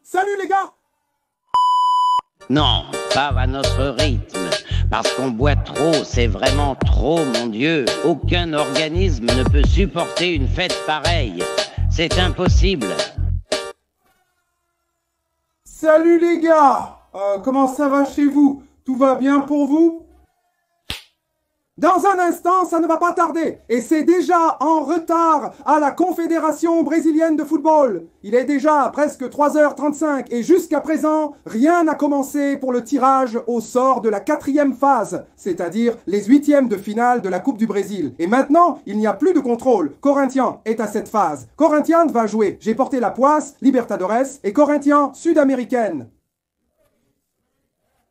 Salut les gars! Non, pas à notre rythme. Parce qu'on boit trop, c'est vraiment trop, mon Dieu. Aucun organisme ne peut supporter une fête pareille. C'est impossible. Salut les gars! Comment ça va chez vous? Tout va bien pour vous? Dans un instant, ça ne va pas tarder, et c'est déjà en retard à la Confédération brésilienne de football. Il est déjà presque 3h35, et jusqu'à présent, rien n'a commencé pour le tirage au sort de la 4e phase, c'est-à-dire les 8e de finale de la Coupe du Brésil. Et maintenant, il n'y a plus de contrôle. Corinthians est à cette phase. Corinthians va jouer. J'ai porté la poisse, Libertadores, et Corinthians sud-américaine.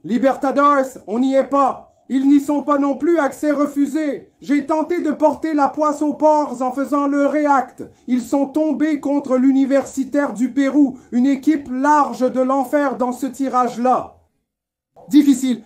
Libertadores, on n'y est pas. Ils n'y sont pas non plus, accès refusé. J'ai tenté de porter la poisse aux porcs en faisant le React. Ils sont tombés contre l'Universitaire du Pérou, une équipe large de l'enfer dans ce tirage-là. Difficile,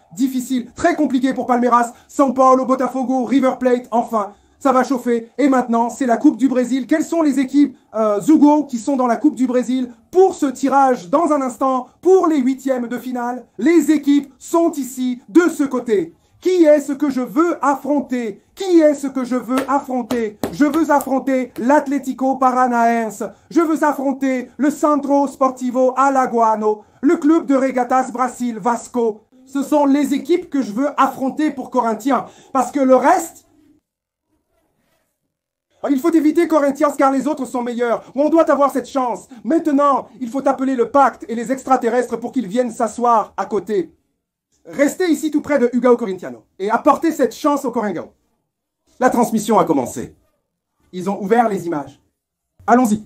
très compliqué pour Palmeiras, São Paulo, Botafogo, River Plate, enfin. Ça va chauffer. Et maintenant, c'est la Coupe du Brésil. Quelles sont les équipes Zugo qui sont dans la Coupe du Brésil pour ce tirage dans un instant, pour les 8e de finale? Les équipes sont ici, de ce côté. Qui est ce que je veux affronter? Qui est ce que je veux affronter? Je veux affronter l'Atlético Paranaense. Je veux affronter le Centro Sportivo Alagoano, le club de Regatas Brasil Vasco. Ce sont les équipes que je veux affronter pour Corinthians. Parce que le reste... Il faut éviter Corinthians car les autres sont meilleurs. On doit avoir cette chance. Maintenant, il faut appeler le pacte et les extraterrestres pour qu'ils viennent s'asseoir à côté. Restez ici tout près de Hugao Corintiano et apportez cette chance au Coringao. La transmission a commencé. Ils ont ouvert les images. Allons-y.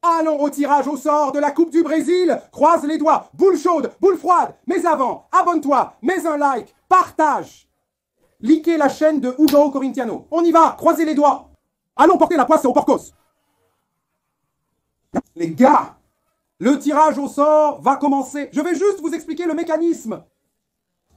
Allons au tirage au sort de la Coupe du Brésil. Croise les doigts. Boule chaude, boule froide. Mais avant, abonne-toi, mets un like, partage. Likez la chaîne de Hugao Corintiano. On y va, croisez les doigts. Allons porter la poisse aux porcos. Les gars, le tirage au sort va commencer. Je vais juste vous expliquer le mécanisme.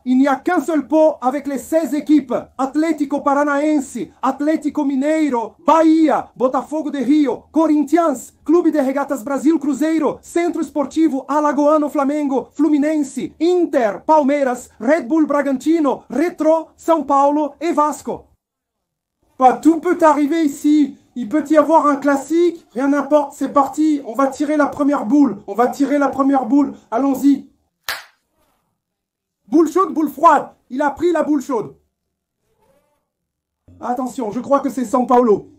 Il n'y a qu'un seul pot avec les 16 équipes. Atlético Paranaense, Atlético Mineiro, Bahia, Botafogo de Rio, Corinthians, Clube de Regatas Brasil Cruzeiro, Centro Esportivo Alagoano Flamengo, Fluminense, Inter, Palmeiras, Red Bull Bragantino, Retro, São Paulo et Vasco. Tout peut arriver ici. Il peut y avoir un classique. Rien n'importe, c'est parti. On va tirer la première boule. Allons-y. Boule chaude, boule froide. Il a pris la boule chaude. Attention, je crois que c'est São Paulo.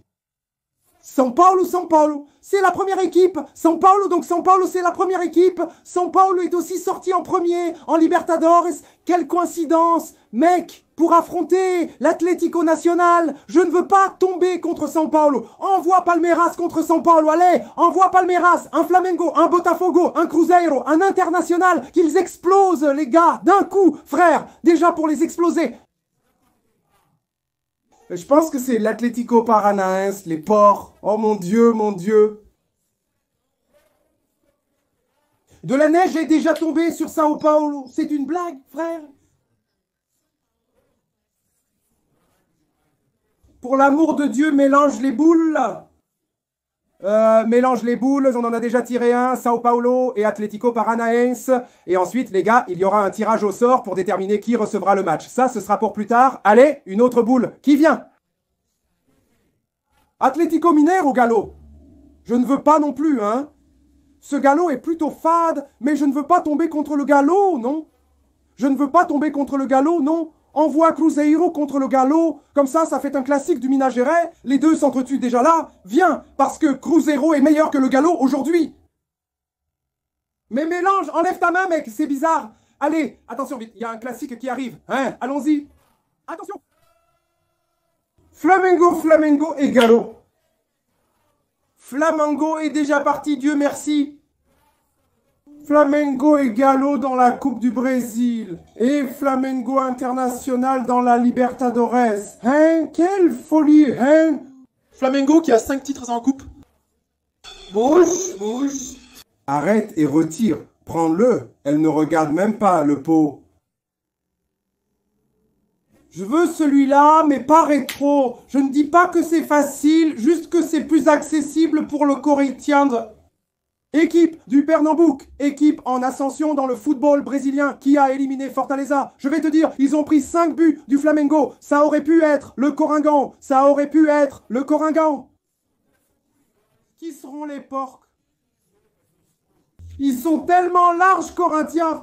São Paulo. C'est la première équipe. São Paulo, c'est la première équipe. São Paulo est aussi sorti en premier en Libertadores. Quelle coïncidence. Mec, pour affronter l'Atlético Nacional, je ne veux pas tomber contre São Paulo. Envoie Palmeiras contre São Paulo, allez, envoie Palmeiras, un Flamengo, un Botafogo, un Cruzeiro, un Internacional, qu'ils explosent les gars, d'un coup, frère, déjà pour les exploser. Je pense que c'est l'Atlético Paranaense, les porcs. Oh mon Dieu, mon Dieu. De la neige est déjà tombée sur São Paulo. C'est une blague, frère. Pour l'amour de Dieu, mélange les boules. Mélange les boules, on en a déjà tiré un, São Paulo et Atlético Paranaense. Et ensuite, les gars, il y aura un tirage au sort pour déterminer qui recevra le match. Ça, ce sera pour plus tard. Allez, une autre boule. Qui vient? Atlético Mineiro, Gallo. Je ne veux pas non plus, hein. Ce Gallo est plutôt fade, mais je ne veux pas tomber contre le Gallo, non. Envoie Cruzeiro contre le Gallo, comme ça fait un classique du Minas Gerais, les deux s'entretuent déjà là, viens, parce que Cruzeiro est meilleur que le Gallo aujourd'hui. Mais mélange, enlève ta main mec, c'est bizarre. Allez, attention vite, il y a un classique qui arrive, hein, allons-y. Attention. Flamengo et Gallo. Flamengo est déjà parti, Dieu merci. Flamengo et Gallo dans la Coupe du Brésil. Et Flamengo International dans la Libertadores. Hein? Quelle folie, hein? Flamengo qui a 5 titres en coupe. Bouge. Arrête et retire. Prends-le. Elle ne regarde même pas le pot. Je veux celui-là, mais pas rétro. Je ne dis pas que c'est facile, juste que c'est plus accessible pour le Corinthians. Équipe du Pernambouc, équipe en ascension dans le football brésilien qui a éliminé Fortaleza. Je vais te dire, ils ont pris 5 buts du Flamengo. Ça aurait pu être le Coringan. Ça aurait pu être le Coringan. Qui seront les porcs? Ils sont tellement larges, Corinthiens.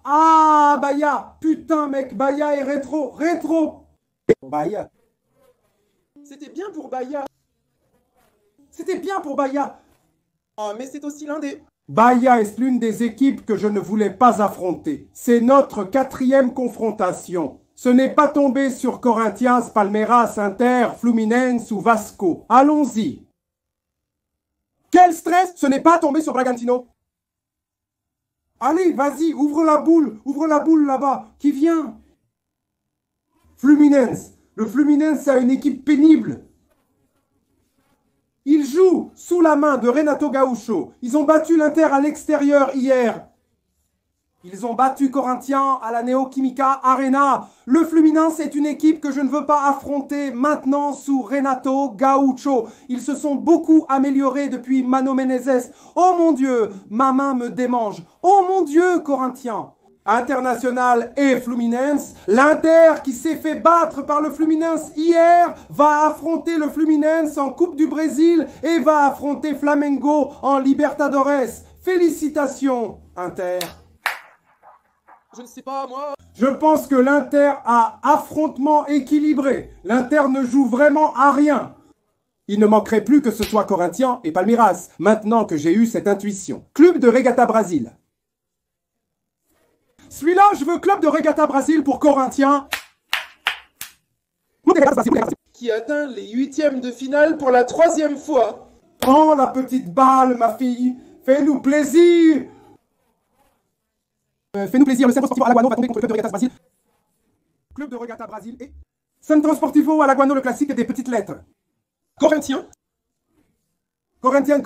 Ah, Bahia. Putain, mec, Bahia est rétro. Bahia. C'était bien pour Bahia. C'était bien pour Bahia. Oh, mais c'est aussi l'un des... Bahia est l'une des équipes que je ne voulais pas affronter. C'est notre 4e confrontation. Ce n'est pas tombé sur Corinthians, Palmeiras, Inter, Fluminense ou Vasco. Allons-y. Quel stress! Ce n'est pas tombé sur Bragantino. Allez, vas-y, ouvre la boule là-bas. Qui vient? Fluminense. Le Fluminense a une équipe pénible. Ils jouent sous la main de Renato Gaúcho. Ils ont battu l'Inter à l'extérieur hier. Ils ont battu Corinthians à la Neoquímica Arena. Le Fluminense est une équipe que je ne veux pas affronter maintenant sous Renato Gaúcho. Ils se sont beaucoup améliorés depuis Mano Menezes. Oh mon Dieu, ma main me démange. Oh mon Dieu, Corinthians. International et Fluminense. L'Inter qui s'est fait battre par le Fluminense hier va affronter le Fluminense en Coupe du Brésil et va affronter Flamengo en Libertadores. Félicitations, Inter. Je ne sais pas, moi... Je pense que l'Inter a affrontement équilibré. L'Inter ne joue vraiment à rien. Il ne manquerait plus que ce soit Corinthians et Palmeiras, maintenant que j'ai eu cette intuition. Club de Regatta Brasil. Celui-là, je veux Club de Regatta Brasil pour Corinthians. Qui atteint les 8e de finale pour la 3e fois. Prends la petite balle, ma fille. Fais-nous plaisir. Fais-nous plaisir, le Centro Sportivo Alagoano va tomber contre le Club de Regatta Brasil. Club de Regatta Brasil et... Centro Sportivo Alagoano, le classique des petites lettres. Corinthiens. Corinthians.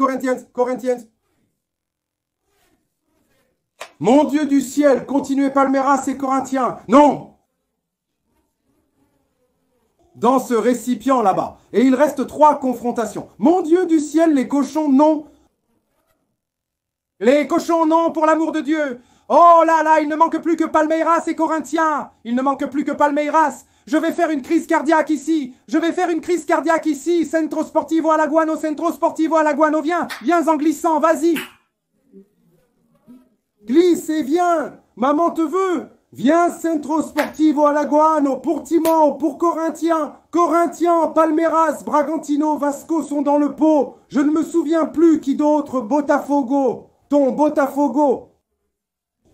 Mon Dieu du ciel, continuez Palmeiras et Corinthiens. Non. Dans ce récipient là-bas. Et il reste 3 confrontations. Mon Dieu du ciel, les cochons, non. Les cochons, non, pour l'amour de Dieu. Oh là là, il ne manque plus que Palmeiras et Corinthians. Il ne manque plus que Palmeiras. Je vais faire une crise cardiaque ici. Centro Sportivo Alagoano, viens en glissant, vas-y. Glisse et viens. Maman te veut. Viens Centro Sportivo Alagoano pour Timon, pour Corinthians. Palmeiras, Bragantino, Vasco sont dans le pot. Je ne me souviens plus qui d'autre. Botafogo. Ton Botafogo.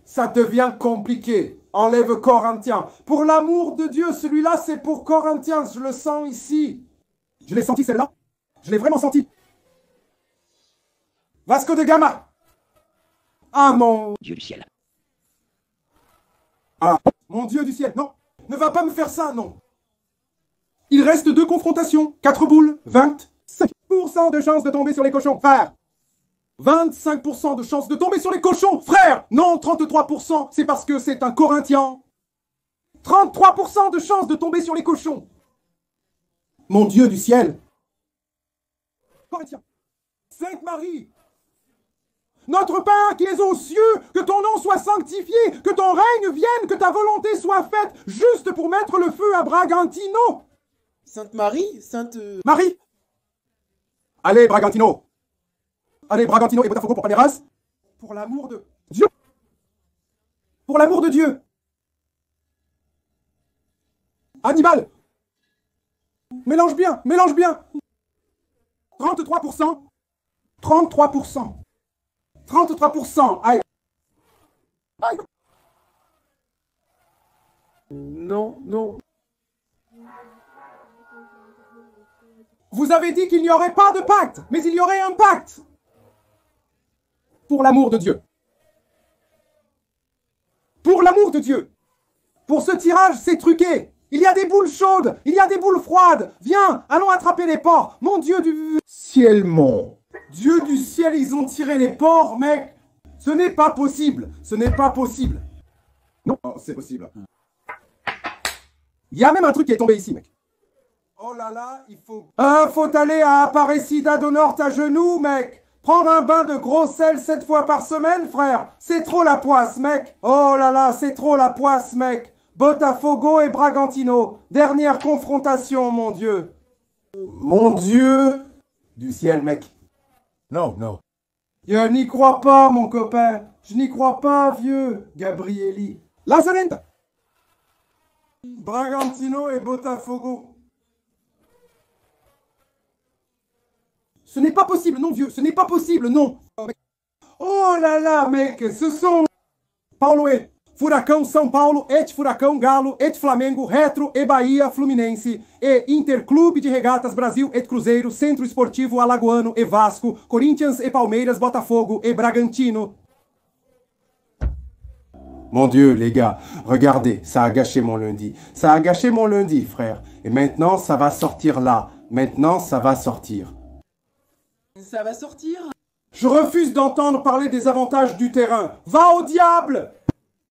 Ça devient compliqué. Enlève Corinthians. Pour l'amour de Dieu, celui-là, c'est pour Corinthians. Je le sens ici. Je l'ai senti, celle-là. Je l'ai vraiment senti. Vasco de Gama. Ah, mon Dieu du ciel. Ah, mon Dieu du ciel. Non, ne va pas me faire ça, non. Il reste 2 confrontations. 4 boules. 25% de chance de tomber sur les cochons, frère. 25% de chance de tomber sur les cochons, frère. Non, 33%, c'est parce que c'est un Corinthien. 33% de chance de tomber sur les cochons. Mon Dieu du ciel. Corinthien. Sainte-Marie. Notre Père qui es aux cieux, que ton nom soit sanctifié, que ton règne vienne, que ta volonté soit faite, juste pour mettre le feu à Bragantino. Sainte-Marie, Marie. Allez, Bragantino. Allez, Bragantino et Botafogo pour Palmeiras. Pour l'amour de Dieu. Pour l'amour de Dieu. Hannibal. Mélange bien. 33%. 33%. Aïe. Non. Vous avez dit qu'il n'y aurait pas de pacte, mais il y aurait un pacte. Pour l'amour de Dieu. Pour l'amour de Dieu. Pour ce tirage, c'est truqué. Il y a des boules chaudes, il y a des boules froides. Viens, allons attraper les porcs. Mon Dieu du ciel, mon Dieu du ciel, ils ont tiré les porcs, mec. Ce n'est pas possible. Non, oh, c'est possible. Il y a même un truc qui est tombé ici, mec. Oh là là, il faut... faut aller à Aparecida do Norte à genoux, mec. Prendre un bain de gros sel 7 fois par semaine, frère, c'est trop la poisse, mec. Oh là là, c'est trop la poisse, mec. Botafogo et Bragantino. Dernière confrontation, mon Dieu. Mon Dieu du ciel, mec. Non, non. Je n'y crois pas, mon copain. Je n'y crois pas, vieux. Gabrieli. Lazarenta. Bragantino et Botafogo. Ce n'est pas possible, non, vieux. Ce n'est pas possible, non. Oh là là, mec. Ce sont... Paulo e Furacão São Paulo, et Furacão Galo, et Flamengo, Retro e Bahia Fluminense, e Interclube de Regatas Brasil et Cruzeiro, Centro Esportivo Alagoano e Vasco, Corinthians et Palmeiras, Botafogo et Bragantino. Mon Dieu, les gars, regardez, ça a gâché mon lundi. Ça a gâché mon lundi, frère. Et maintenant, ça va sortir là. Maintenant, ça va sortir. Ça va sortir? Je refuse d'entendre parler des avantages du terrain. Va au diable!